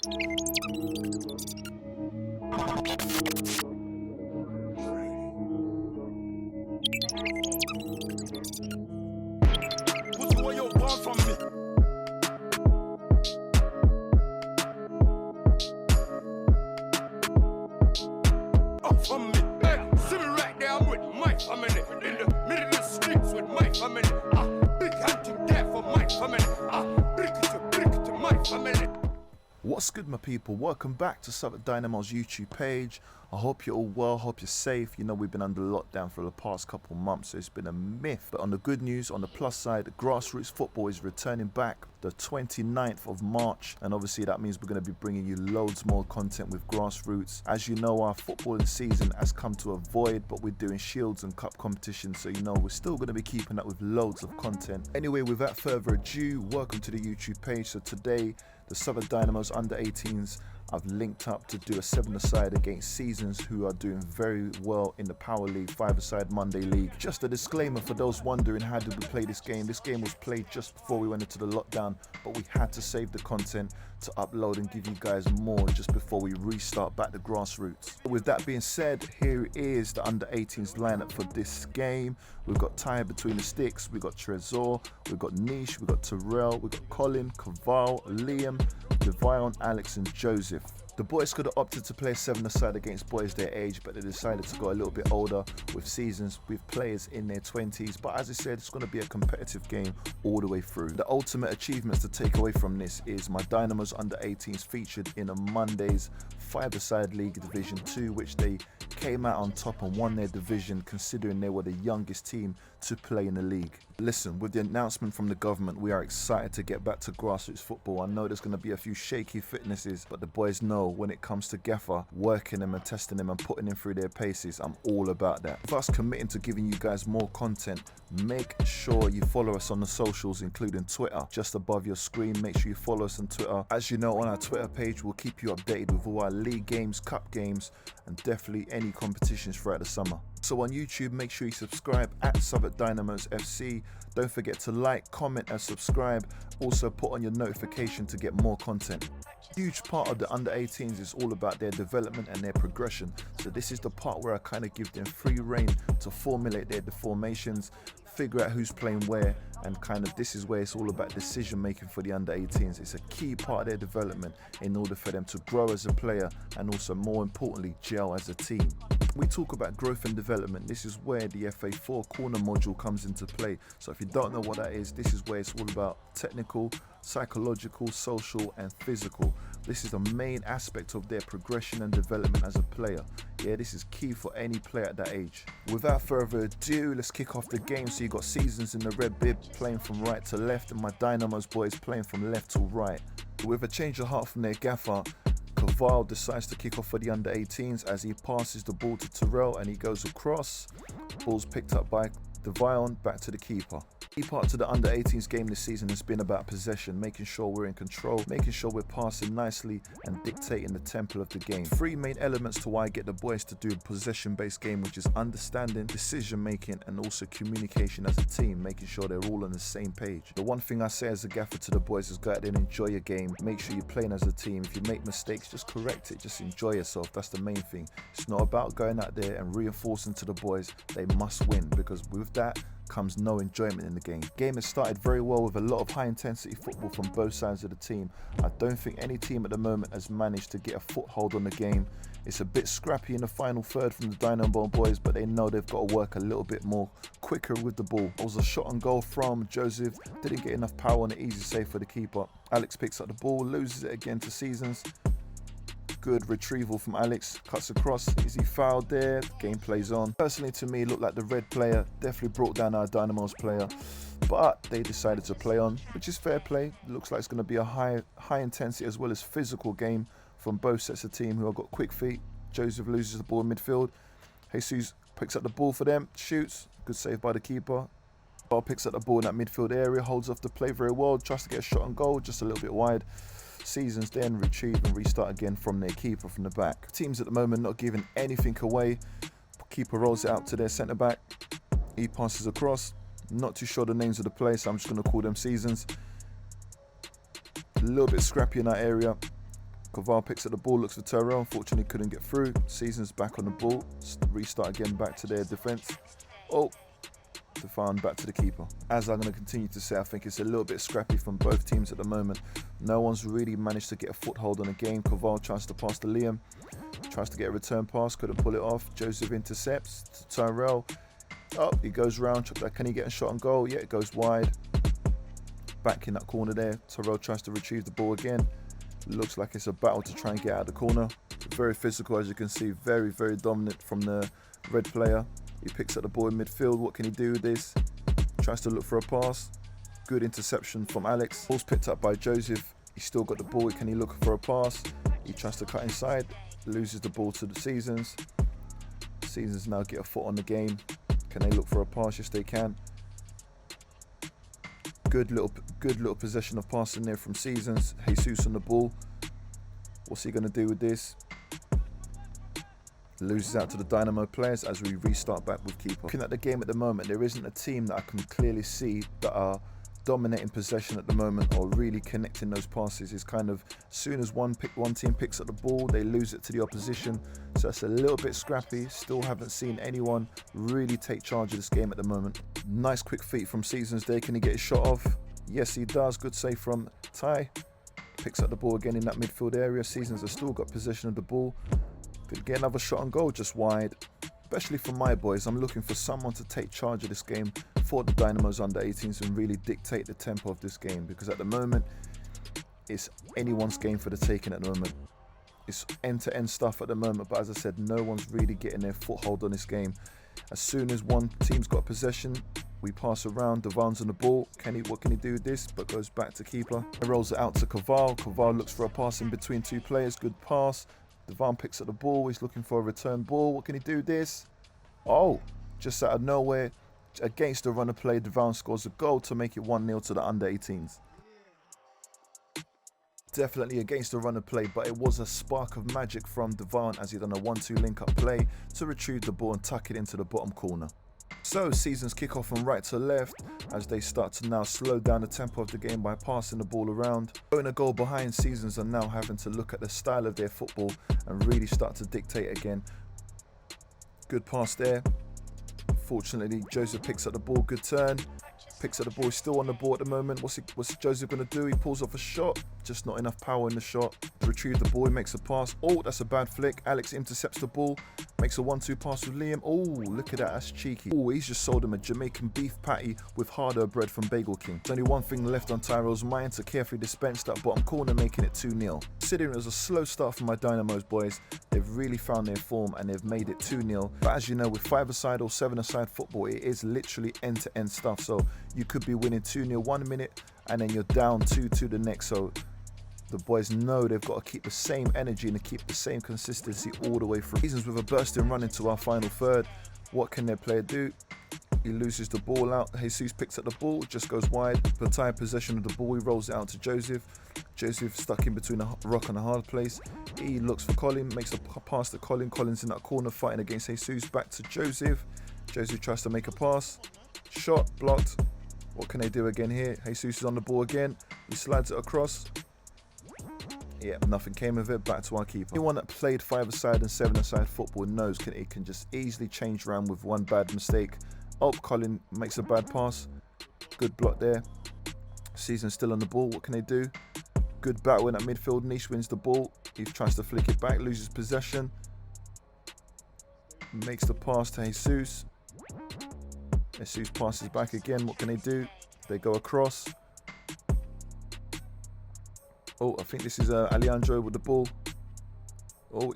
Where you want from me? Up from me. Hey, see me right there, I'm with my family. In the middle of the streets with my family. Big hunting there for my family. Brick to my family. What's good, my people? Welcome back to Southwark Dynamos YouTube page. I hope you're all well, hope you're safe. You know, we've been under lockdown for the past couple months, so it's been a myth. But on the good news, on the plus side, grassroots football is returning back the 29th of March. And obviously that means we're going to be bringing you loads more content with grassroots. As you know, our footballing season has come to a void, but we're doing shields and cup competitions. So, you know, we're still going to be keeping up with loads of content. Anyway, without further ado, welcome to the YouTube page. So today, the Southwark Dynamos under 18s, I've linked up to do a 7-a-side against Seasons, who are doing very well in the Powerleagues 5-a-side Monday League. Just a disclaimer for those wondering, how did we play this game? This game was played just before we went into the lockdown, but we had to save the content to upload and give you guys more just before we restart back the grassroots. With that being said, here is the under 18s lineup for this game. We've got Ty between the sticks, we've got Trezor, we've got Nish, we've got Terrell, we've got Colin, Kaval, Liam, Devion, Alex and Joseph. The boys could have opted to play 7-a-side against boys their age, but they decided to go a little bit older with Seasons, with players in their 20s. But as I said, it's going to be a competitive game all the way through. The ultimate achievements to take away from this is my Dynamos under 18s featured in a Monday's 5-a-side League Division 2, which they came out on top and won their division, considering they were the youngest team to play in the league. Listen, with the announcement from the government, we are excited to get back to grassroots football. I know there's going to be a few shaky fitnesses, but the boys know when it comes to Gaffer, working them and testing them and putting them through their paces, I'm all about that. With us committing to giving you guys more content, make sure you follow us on the socials, including Twitter. Just above your screen, make sure you follow us on Twitter. As you know, on our Twitter page, we'll keep you updated with all our league games, cup games, and definitely any competitions throughout the summer. So on YouTube, make sure you subscribe at Southwark Dynamos FC. Don't forget to like, comment and subscribe. Also put on your notification to get more content. Huge part of the under 18s is all about their development and their progression. So this is the part where I kind of give them free reign to formulate their formations, figure out who's playing where, and kind of this is where it's all about decision making for the under 18s. It's a key part of their development in order for them to grow as a player and also, more importantly, gel as a team. We talk about growth and development. This is where the FA4 corner module comes into play. So if you don't know what that is, this is where it's all about technical, psychological, social and physical. This is the main aspect of their progression and development as a player. Yeah, this is key for any player at that age. Without further ado, let's kick off the game. So you got Seasons in the red bib playing from right to left, and my Dynamos boys playing from left to right. With a change of heart from their gaffer, Kaval decides to kick off for the under 18s as he passes the ball to Terrell and he goes across. Ball's picked up by Devion, back to the keeper. Key part to the under 18s game this season has been about possession, making sure we're in control, making sure we're passing nicely and dictating the tempo of the game. Three main elements to why I get the boys to do a possession-based game, which is understanding, decision making and also communication as a team, making sure they're all on the same page. The one thing I say as a gaffer to the boys is go out there and enjoy your game. Make sure you're playing as a team. If you make mistakes, just correct it, just enjoy yourself. That's the main thing. It's not about going out there and reinforcing to the boys they must win, because with that comes no enjoyment in the game. Game has started very well with a lot of high intensity football from both sides of the team. I don't think any team at the moment has managed to get a foothold on the game. It's a bit scrappy in the final third from the Dynamo boys, but they know they've got to work a little bit more quicker with the ball. It was a shot on goal from Joseph, didn't get enough power on the easy save for the keeper. Alex picks up the ball, loses it again to Seasons. Good retrieval from Alex, cuts across, is he fouled there? Game plays on. Personally to me, looked like the red player definitely brought down our Dynamos player, but they decided to play on, which is fair play. It looks like it's going to be a high intensity as well as physical game from both sets of team who have got quick feet. Joseph loses the ball in midfield. Jesus picks up the ball for them, shoots, good save by the keeper. Ball picks up the ball in that midfield area, holds off the play very well, tries to get a shot on goal, just a little bit wide. Seasons then retrieve and restart again from their keeper from the back. Teams at the moment not giving anything away. Keeper rolls it out to their centre back. He passes across. Not too sure the names of the players, so I'm just going to call them Seasons. A little bit scrappy in that area. Koval picks up the ball, looks for Tyrell. Unfortunately, couldn't get through. Seasons back on the ball. Restart again, back to their defence. Oh, Stefan back to the keeper. As I'm going to continue to say, I think it's a little bit scrappy from both teams at the moment. No one's really managed to get a foothold on the game. Koval tries to pass to Liam. Tries to get a return pass, couldn't pull it off. Joseph intercepts to Tyrell. Oh, he goes round. Can he get a shot on goal? Yeah, it goes wide. Back in that corner there. Tyrell tries to retrieve the ball again. Looks like it's a battle to try and get out of the corner. Very physical, as you can see. Very, very dominant from the red player. He picks up the ball in midfield. What can he do with this? Tries to look for a pass. Good interception from Alex. Ball's picked up by Joseph. He's still got the ball. Can he look for a pass? He tries to cut inside. Loses the ball to the Seasons. Seasons now get a foot on the game. Can they look for a pass? Yes, they can. Good little possession of passing there from Seasons. Jesus on the ball. What's he going to do with this? Loses out to the Dynamo players as we restart back with keeper. Looking at the game at the moment, there isn't a team that I can clearly see that are dominating possession at the moment or really connecting those passes. Is kind of as soon as one team picks up the ball, they lose it to the opposition. So it's a little bit scrappy. Still haven't seen anyone really take charge of this game at the moment. Nice quick feet from Seasons there. Can he get his shot off? Yes, he does. Good save from Ty. Picks up the ball again in that midfield area. Seasons have still got possession of the ball. Could get another shot on goal, just wide. Especially for my boys, I'm looking for someone to take charge of this game for the Dynamos under 18s and really dictate the tempo of this game, because at the moment it's anyone's game for the taking at the moment. It's end-to-end stuff at the moment, but as I said, no one's really getting their foothold on this game. As soon as one team's got possession, we pass around. Devan's on the ball. What can he do with this? But goes back to keeper. He rolls it out to Koval. Koval looks for a pass in between two players. Good pass. Devan picks up the ball. He's looking for a return ball. What can he do with this? Oh, just out of nowhere, against the run of play, Devan scores a goal to make it 1-0 to the under 18s. Definitely against the run of play, but it was a spark of magic from Devan as he done a 1-2 link-up play to retrieve the ball and tuck it into the bottom corner. So Seasons kick off from right to left as they start to now slow down the tempo of the game by passing the ball around. Going a goal behind, Seasons are now having to look at the style of their football and really start to dictate again. Good pass there. Fortunately, Joseph picks up the ball. Good turn. Picks up the ball. He's still on the ball at the moment. What's Joseph going to do? He pulls off a shot. Just not enough power in the shot. Retrieve the ball. He makes a pass. Oh, that's a bad flick. Alex intercepts the ball. Makes a 1-2 pass with Liam. Oh, look at that. That's cheeky. Oh, he's just sold him a Jamaican beef patty with harder bread from Bagel King. There's only one thing left on Tyrell's mind to carefully dispense that bottom corner, making it 2-0. Considering it was a slow start for my Dynamos boys, they've really found their form and they've made it 2-0. But as you know, with 5-a-side or 7-a-side football, it is literally end-to-end stuff. So you could be winning 2-0 1 minute and then you're down 2-2 the next. So the boys know they've got to keep the same energy and keep the same consistency all the way through. Seasons with a bursting run into our final third. What can their player do? He loses the ball out. Jesus picks up the ball, just goes wide. Pattaya possession of the ball. He rolls it out to Joseph. Joseph stuck in between a rock and a hard place. He looks for Colin, makes a pass to Colin. Colin's in that corner fighting against Jesus. Back to Joseph. Joseph tries to make a pass. Shot blocked. What can they do again here? Jesus is on the ball again. He slides it across. Yeah, nothing came of it. Back to our keeper. Anyone that played 5-a-side and 7-a-side football knows it can just easily change around with one bad mistake. Oh, Colin makes a bad pass. Good block there. Season's still on the ball. What can they do? Good battle in that midfield. Niche wins the ball. He tries to flick it back, loses possession. Makes the pass to Jesus. Jesus passes back again. What can they do? They go across. Oh, I think this is Alejandro with the ball. Oh,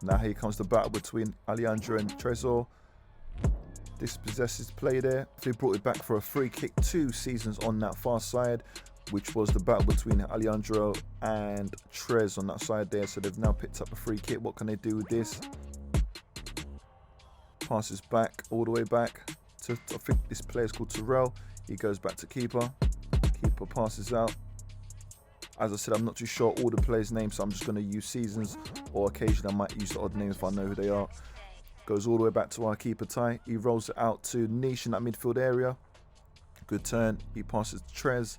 now here comes the battle between Alejandro and Trezor. Dispossesses play there. They brought it back for a free kick. 2 Seasons on that far side, which was the battle between Alejandro and Trez on that side there. So they've now picked up a free kick. What can they do with this? Passes back, all the way back to, I think this player's called Terrell. He goes back to keeper. Keeper passes out. As I said, I'm not too sure all the players' names, so I'm just going to use Seasons, or occasionally I might use the odd name if I know who they are. Goes all the way back to our keeper, Ty. He rolls it out to Niche in that midfield area. Good turn. He passes to Trez.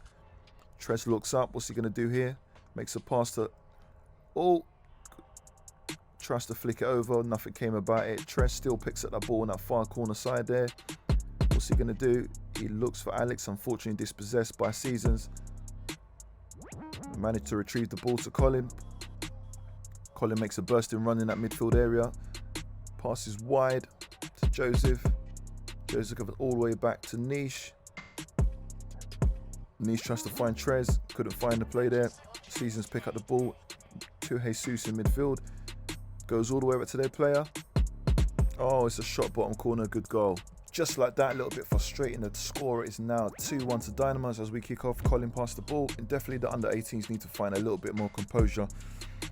Trez looks up. What's he going to do here? Makes a pass to Oh, tries to flick it over, nothing came about it. Tres still picks up that ball on that far corner side there. What's he going to do? He looks for Alex, unfortunately dispossessed by Seasons. Managed to retrieve the ball to Colin. Colin makes a bursting run in that midfield area. Passes wide to Joseph. Joseph goes all the way back to Niche. Niche tries to find Trez. Couldn't find the play there. Seasons pick up the ball to Jesus in midfield. Goes all the way back to their player. Oh, it's a shot bottom corner. Good goal. Just like that, a little bit frustrating. The score is now 2-1 to Dynamos as we kick off. Colin passed the ball. And definitely the under-18s need to find a little bit more composure.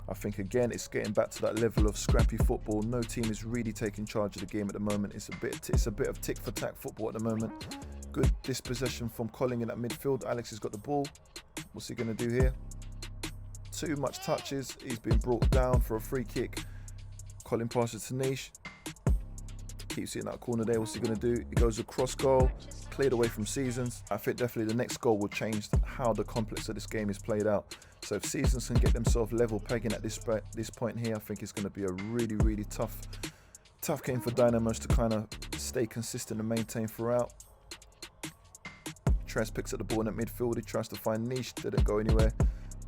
I think, again, it's getting back to that level of scrappy football. No team is really taking charge of the game at the moment. It's a bit of tick-for-tack football at the moment. Good dispossession from Colin in that midfield. Alex has got the ball. What's he going to do here? Too much touches. He's been brought down for a free kick. Colin passes to Niche. Keeps it in that corner there. What's he going to do? He goes across goal. Cleared away from Seasons. I think definitely the next goal will change how the complex of this game is played out. So if Seasons can get themselves level pegging at this point here, I think it's going to be a really, really tough game for Dynamos to kind of stay consistent and maintain throughout. Tres picks up the ball in that midfield. He tries to find Niche. Didn't go anywhere.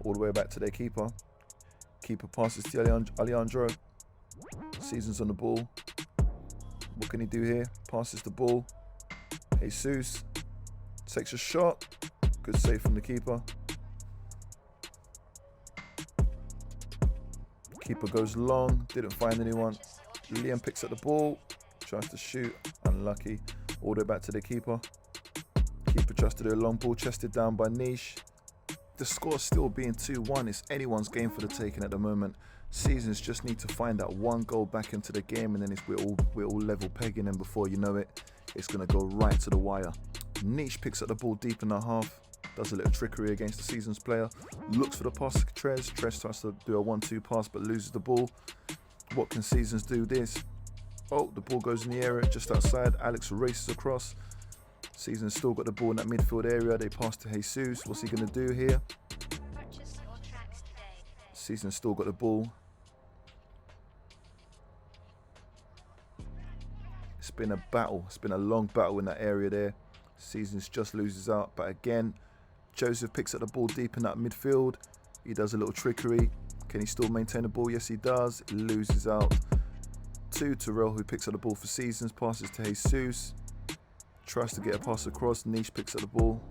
All the way back to their keeper. Keeper passes to Alejandro. Seasons on the ball. What can he do here? Passes the ball. Jesus takes a shot. Good save from the keeper. Keeper goes long. Didn't find anyone. Liam picks up the ball. Tries to shoot. Unlucky. All the way back to the keeper. Keeper tries to do a long ball. Chested down by Niche. The score still being 2-1. It's anyone's game for the taking at the moment. Seasons just need to find that one goal back into the game, and then we're all level pegging, and before you know it, it's going to go right to the wire. Niche picks up the ball deep in the half, does a little trickery against the Seasons player, looks for the pass to Trez. Trez tries to do a 1-2 pass but loses the ball. What can Seasons do this? Oh, the ball goes in the area just outside. Alex races across. Seasons still got the ball in that midfield area. They pass to Jesus. What's he going to do here? Seasons still got the ball. It's been a battle. It's been a long battle in that area there. Seasons just loses out. But again, Joseph picks up the ball deep in that midfield. He does a little trickery. Can he still maintain the ball? Yes, he does. He loses out to Terrell, who picks up the ball for Seasons. Passes to Jesus. Tries to get a pass across. Niche picks up the ball.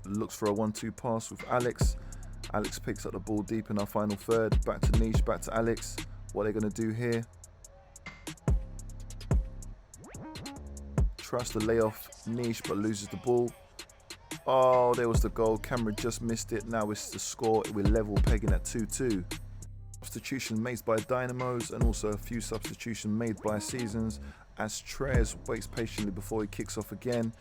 Looks for a 1-2 pass with Alex. Alex picks up the ball deep in our final third. Back to Niche. Back to Alex. What are they going to do here? Tries to lay off Niche but loses the ball. Oh, there was the goal. Cameron just missed it. Now it's the score. We're level pegging at 2-2. Substitution made by Dynamos and also a few substitutions made by Seasons as Trez waits patiently before he kicks off again.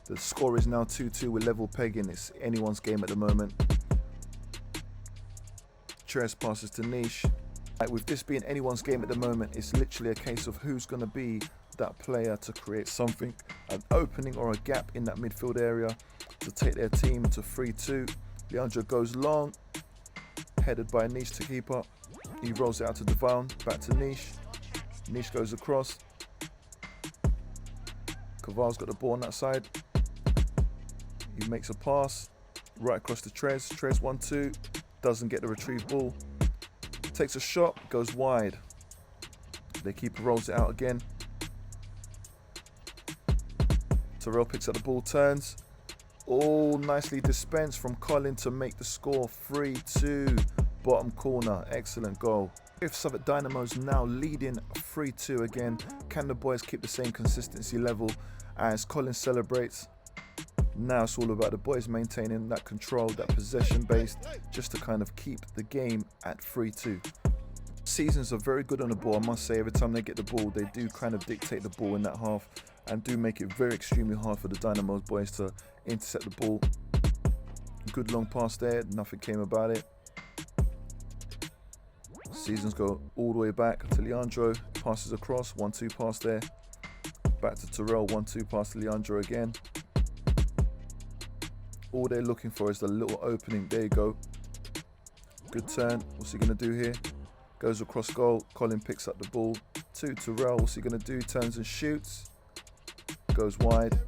The score is now 2-2. We're level pegging. It's anyone's game at the moment. Trez passes to Niche. With this being anyone's game at the moment, it's literally a case of who's going to be that player to create something, an opening or a gap in that midfield area to take their team to 3-2. Leandro goes long, headed by Niche to keeper. He rolls it out to Devon, back to Niche. Niche goes across. Caval's got the ball on that side. He makes a pass right across to Trez. Trez 1-2, doesn't get the retrieved ball. Takes a shot, goes wide. The keeper rolls it out again. Terrell picks up the ball, turns. All nicely dispensed from Colin to make the score 3-2. Bottom corner, excellent goal. If Southwark Dynamos now leading 3-2 again, can the boys keep the same consistency level as Colin celebrates? Now it's all about the boys maintaining that control, that possession based, just to kind of keep the game at 3-2. Seasons are very good on the ball, I must say. Every time they get the ball, they do kind of dictate the ball in that half and do make it very extremely hard for the Dynamos boys to intercept the ball. Good long pass there, nothing came about it. Seasons go all the way back to Leandro, passes across, 1-2 pass there. Back to Terrell, 1-2 pass to Leandro again. All they're looking for is the little opening. There you go. Good turn. What's he going to do here? Goes across goal. Colin picks up the ball. To Terrell. What's he going to do? Turns and shoots. Goes wide.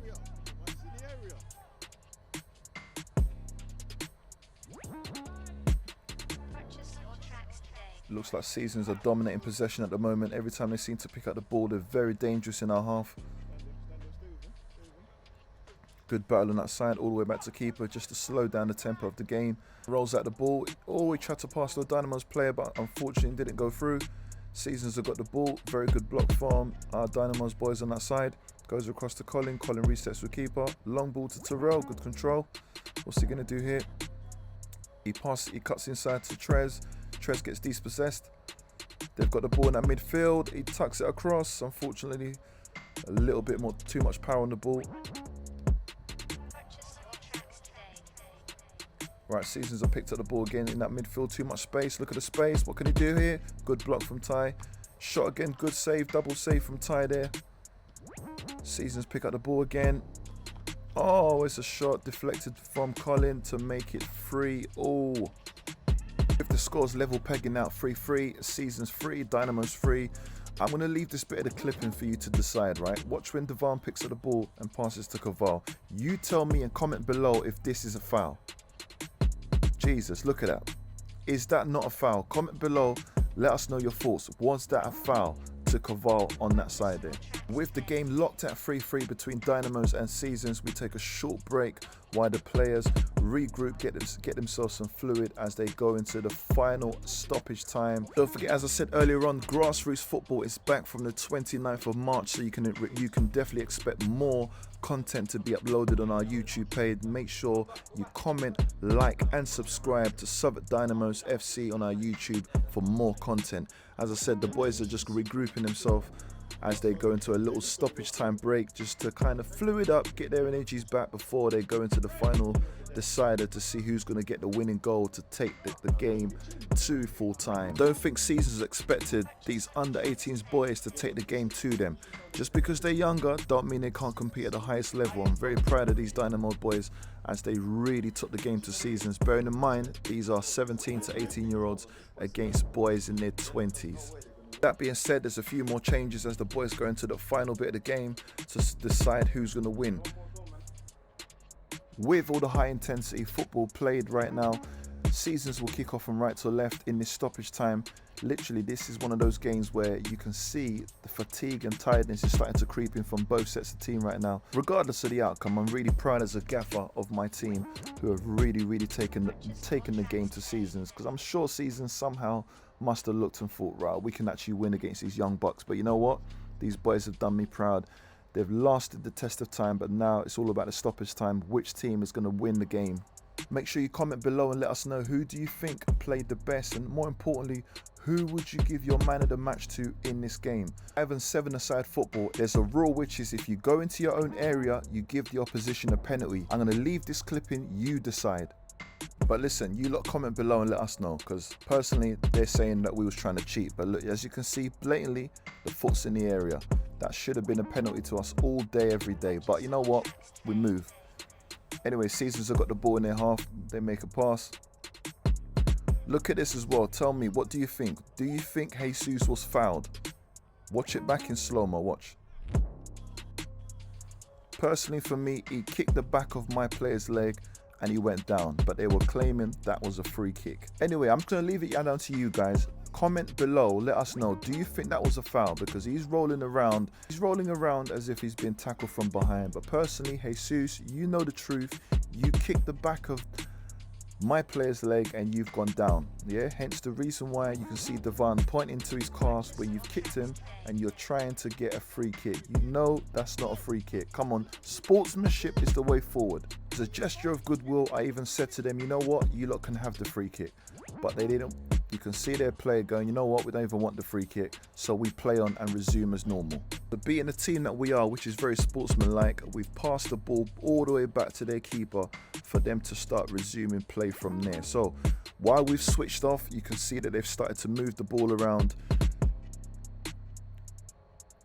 Looks like Seasons are dominating possession at the moment. Every time they seem to pick up the ball, they're very dangerous in our half. Good battle on that side, all the way back to keeper, just to slow down the tempo of the game. Rolls out the ball. Oh, he tried to pass to a Dynamos player, but unfortunately didn't go through. Seasons have got the ball. Very good block from our Dynamos boys on that side. Goes across to Colin. Colin resets with keeper. Long ball to Terrell. Good control. What's he going to do here? He cuts inside to Trez. Trez gets dispossessed. They've got the ball in that midfield. He tucks it across. Unfortunately, a little bit too much power on the ball. Right, Seasons have picked up the ball again in that midfield. Too much space. Look at the space. What can he do here? Good block from Ty. Shot again. Good save. Double save from Ty there. Seasons pick up the ball again. Oh, it's a shot deflected from Colin to make it 3. Oh. If the score's level pegging out 3-3, Seasons 3, Dynamos 3. I'm going to leave this bit of the clipping for you to decide, right? Watch when Devan picks up the ball and passes to Kaval. You tell me and comment below if this is a foul. Jesus, look at that. Is that not a foul? Comment below. Let us know your thoughts. Was that a foul to Kaval on that side there? With the game locked at 3-3 between Dynamos and Seasons, we take a short break while the players regroup, get themselves some fluid as they go into the final stoppage time. Don't forget, as I said earlier on, grassroots football is back from the 29th of March, so you can definitely expect more content to be uploaded on our YouTube page. Make sure you comment, like and subscribe to Southwark Dynamos FC on our YouTube for more content. As I said, the boys are just regrouping themselves as they go into a little stoppage time break, just to kind of fluid up, get their energies back before they go into the final decider to see who's going to get the winning goal to take the game to full time. Don't think Seasons expected these under 18s boys to take the game to them. Just because they're younger don't mean they can't compete at the highest level. I'm very proud of these Dynamo boys as they really took the game to Seasons. Bearing in mind, these are 17 to 18 year olds against boys in their 20s. That being said, there's a few more changes as the boys go into the final bit of the game to decide who's going to win. With all the high intensity football played right now, Seasons will kick off from right to left in this stoppage time. Literally, this is one of those games where you can see the fatigue and tiredness is starting to creep in from both sets of team right now. Regardless of the outcome, I'm really proud as a gaffer of my team who have really taken the game to Seasons, because I'm sure Seasons somehow must have looked and thought, right, we can actually win against these young bucks. But you know what? These boys have done me proud. They've lasted the test of time, but now it's all about the stoppage time. Which team is going to win the game? Make sure you comment below and let us know, who do you think played the best, and more importantly, who would you give your man of the match to in this game? 7-aside football, there's a rule which is if you go into your own area, you give the opposition a penalty. I'm going to leave this clip in, you decide. But listen, you lot comment below and let us know, because personally they're saying that we was trying to cheat, but look, as you can see blatantly, the foot's in the area. That should have been a penalty to us all day every day, but you know what, we move. Anyway, Seasons have got the ball in their half. They make a pass. Look at this as well. Tell me, what do you think? Do you think Jesus was fouled? Watch it back in slow-mo, watch. Personally for me, he kicked the back of my player's leg and he went down, but they were claiming that was a free kick. Anyway, I'm just going to leave it down to you guys. Comment below, let us know, do you think that was a foul? Because he's rolling around as if he's been tackled from behind. But personally, Jesus, you know the truth. You kicked the back of my player's leg and you've gone down. Yeah, hence the reason why you can see Devan pointing to his cast where you've kicked him and you're trying to get a free kick. You know that's not a free kick. Come on, sportsmanship is the way forward. As a gesture of goodwill, I even said to them, you know what, you lot can have the free kick. But they didn't. You can see their player going, you know what, we don't even want the free kick, so we play on and resume as normal. But being the team that we are, which is very sportsmanlike, we've passed the ball all the way back to their keeper for them to start resuming play from there. So while we've switched off, you can see that they've started to move the ball around.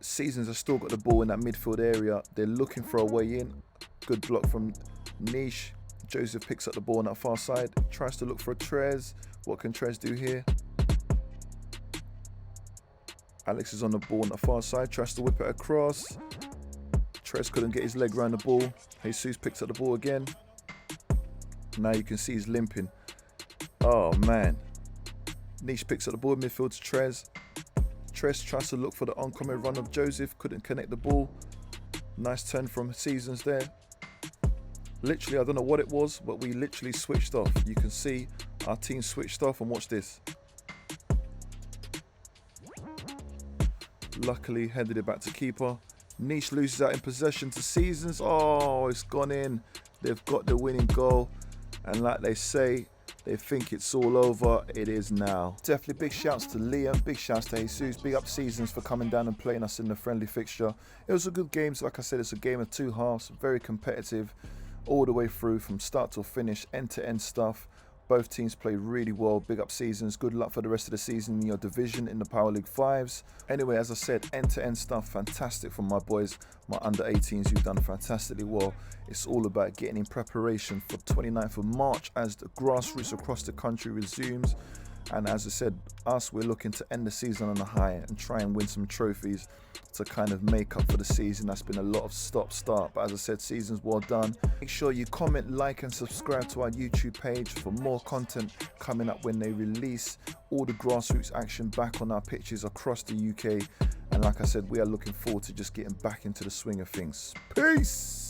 Seasons have still got the ball in that midfield area. They're looking for a way in. Good block from Niche. Joseph picks up the ball on that far side, tries to look for a Trez. What can Trez do here? Alex is on the ball on the far side, tries to whip it across. Trez couldn't get his leg around the ball. Jesus picks up the ball again. Now you can see he's limping. Oh man. Niche picks up the ball in midfield to Trez. Trez tries to look for the oncoming run of Joseph, couldn't connect the ball. Nice turn from Seasons there. Literally, I don't know what it was, but we literally switched off. You can see our team switched off, and watch this. Luckily, headed it back to keeper. Niche loses out in possession to Seasons. Oh, it's gone in. They've got the winning goal. And like they say, they think it's all over. It is now. Definitely big shouts to Liam. Big shouts to Jesus. Big up Seasons for coming down and playing us in the friendly fixture. It was a good game. So like I said, it's a game of two halves. Very competitive all the way through from start to finish. End-to-end stuff. Both teams played really well. Big up Seasons. Good luck for the rest of the season in your division in the Power League 5s. Anyway, as I said, end-to-end stuff. Fantastic from my boys, my under 18s who've done fantastically well. It's all about getting in preparation for 29th of March as the grassroots across the country resumes. And as I said, we're looking to end the season on a high and try and win some trophies to kind of make up for the season. That's been a lot of stop-start, but as I said, season's well done. Make sure you comment, like and subscribe to our YouTube page for more content coming up when they release all the grassroots action back on our pitches across the UK. And like I said, we are looking forward to just getting back into the swing of things. Peace!